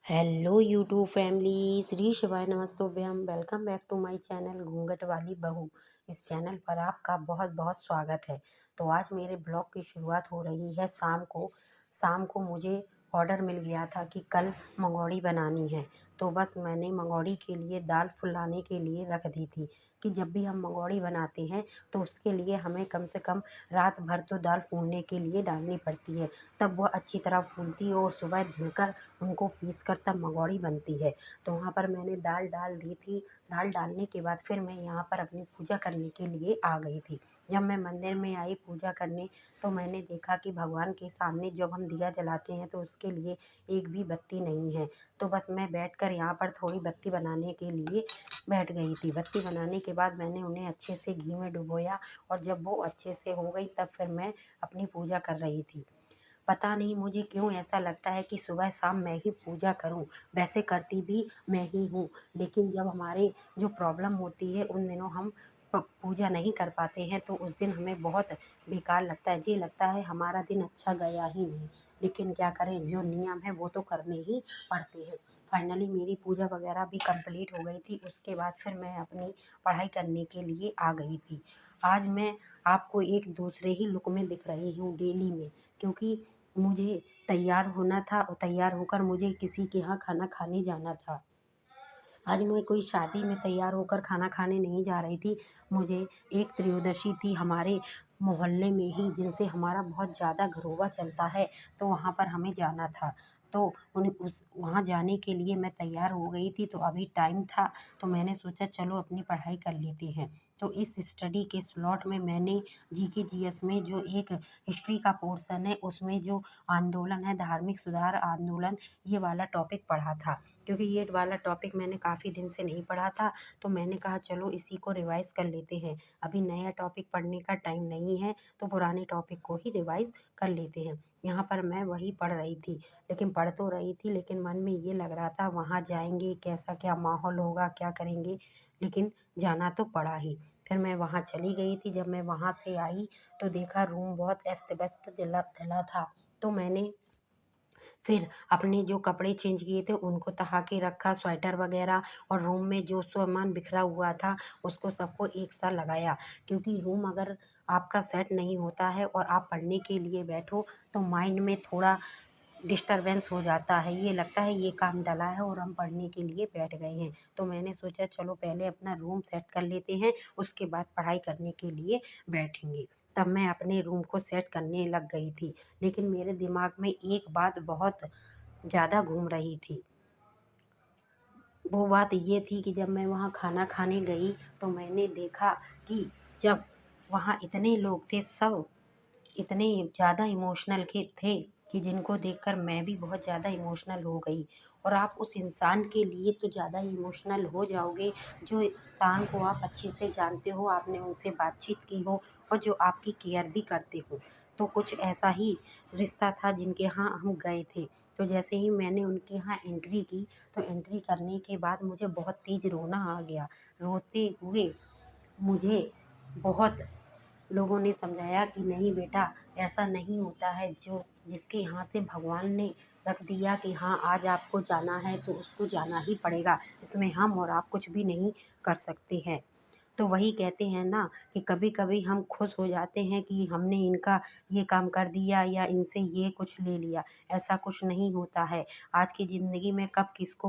Hello YouTube family, Shri शिवाय नमस्तुभ्यम। Welcome back to my channel घूंघट वाली बहू। इस चैनल पर आपका बहुत बहुत स्वागत है। तो आज मेरे ब्लॉग की शुरुआत हो रही है शाम को मुझे ऑर्डर मिल गया था कि कल मंगौड़ी बनानी है। तो बस मैंने मंगौड़ी के लिए दाल फुलाने के लिए रख दी थी कि जब भी हम मंगौड़ी बनाते हैं तो उसके लिए हमें कम से कम रात भर तो दाल फूलने के लिए डालनी पड़ती है, तब वह अच्छी तरह फूलती है और सुबह धुलकर उनको पीस कर तब मंगौड़ी बनती है। तो वहाँ पर मैंने दाल डाल दी थी। दाल डालने के बाद फिर मैं यहाँ पर अपनी पूजा करने के लिए आ गई थी। जब मैं मंदिर में आई पूजा करने तो मैंने देखा कि भगवान के सामने जब हम दिया जलाते हैं तो उसके लिए एक भी बत्ती नहीं है। तो बस मैं बैठकर यहाँ पर थोड़ी बत्ती बनाने के लिए बैठ गई थी। बत्ती बनाने के बाद मैंने उन्हें अच्छे से घी में डुबोया और जब वो अच्छे से हो गई तब फिर मैं अपनी पूजा कर रही थी। पता नहीं मुझे क्यों ऐसा लगता है कि सुबह शाम मैं ही पूजा करूं। वैसे करती भी मैं ही हूँ, लेकिन जब हमारे जो प्रॉब्लम होती है उन दिनों हम पूजा नहीं कर पाते हैं तो उस दिन हमें बहुत बेकार लगता है। जी लगता है हमारा दिन अच्छा गया ही नहीं, लेकिन क्या करें, जो नियम है वो तो करने ही पड़ते हैं। फाइनली मेरी पूजा वगैरह भी कंप्लीट हो गई थी। उसके बाद फिर मैं अपनी पढ़ाई करने के लिए आ गई थी। आज मैं आपको एक दूसरे ही लुक में दिख रही हूँ डेली में, क्योंकि मुझे तैयार होना था और तैयार होकर मुझे किसी के यहाँ खाना खाने जाना था। आज मैं कोई शादी में तैयार होकर खाना खाने नहीं जा रही थी। मुझे एक त्रयोदशी थी हमारे मोहल्ले में ही, जिनसे हमारा बहुत ज़्यादा घरोबा चलता है, तो वहाँ पर हमें जाना था। तो उन उस वहाँ जाने के लिए मैं तैयार हो गई थी। तो अभी टाइम था तो मैंने सोचा चलो अपनी पढ़ाई कर लेते हैं। तो इस स्टडी के स्लॉट में मैंने जीके जीएस में जो एक हिस्ट्री का पोर्शन है उसमें जो आंदोलन है, धार्मिक सुधार आंदोलन, ये वाला टॉपिक पढ़ा था। क्योंकि ये वाला टॉपिक मैंने काफ़ी दिन से नहीं पढ़ा था तो मैंने कहा चलो इसी को रिवाइज़ कर लेते हैं। अभी नया टॉपिक पढ़ने का टाइम नहीं है तो पुराने टॉपिक को ही रिवाइज़ कर लेते हैं। यहाँ पर मैं वही पढ़ रही थी, लेकिन पढ़ तो रही थी लेकिन मन में ये लग रहा था वहाँ जाएंगे कैसा क्या माहौल होगा, क्या करेंगे, लेकिन जाना तो पड़ा ही। फिर मैं वहाँ चली गई थी। जब मैं वहाँ से आई तो देखा रूम बहुत अस्त व्यस्त जला जला था। तो मैंने फिर अपने जो कपड़े चेंज किए थे उनको तहा के रखा, स्वेटर वगैरह, और रूम में जो सामान बिखरा हुआ था उसको सबको एक साथ लगाया। क्योंकि रूम अगर आपका सेट नहीं होता है और आप पढ़ने के लिए बैठो तो माइंड में थोड़ा डिस्टरबेंस हो जाता है। ये लगता है ये काम डला है और हम पढ़ने के लिए बैठ गए हैं। तो मैंने सोचा चलो पहले अपना रूम सेट कर लेते हैं, उसके बाद पढ़ाई करने के लिए बैठेंगे। तब मैं अपने रूम को सेट करने लग गई थी। लेकिन मेरे दिमाग में एक बात बहुत ज़्यादा घूम रही थी। वो बात ये थी कि जब मैं वहाँ खाना खाने गई तो मैंने देखा कि जब वहाँ इतने लोग थे, सब इतने ज़्यादा इमोशनल के थे कि जिनको देखकर मैं भी बहुत ज़्यादा इमोशनल हो गई। और आप उस इंसान के लिए तो ज़्यादा इमोशनल हो जाओगे जो इंसान को आप अच्छे से जानते हो, आपने उनसे बातचीत की हो और जो आपकी केयर भी करते हो। तो कुछ ऐसा ही रिश्ता था जिनके यहाँ हम गए थे। तो जैसे ही मैंने उनके यहाँ एंट्री की तो एंट्री करने के बाद मुझे बहुत तेज़ रोना आ गया। रोते हुए मुझे बहुत लोगों ने समझाया कि नहीं बेटा, ऐसा नहीं होता है, जो जिसके यहाँ से भगवान ने रख दिया कि हाँ आज आपको जाना है तो उसको जाना ही पड़ेगा, इसमें हम और आप कुछ भी नहीं कर सकते हैं। तो वही कहते हैं ना कि कभी कभी हम खुश हो जाते हैं कि हमने इनका ये काम कर दिया या इनसे ये कुछ ले लिया। ऐसा कुछ नहीं होता है। आज की ज़िंदगी में कब किसको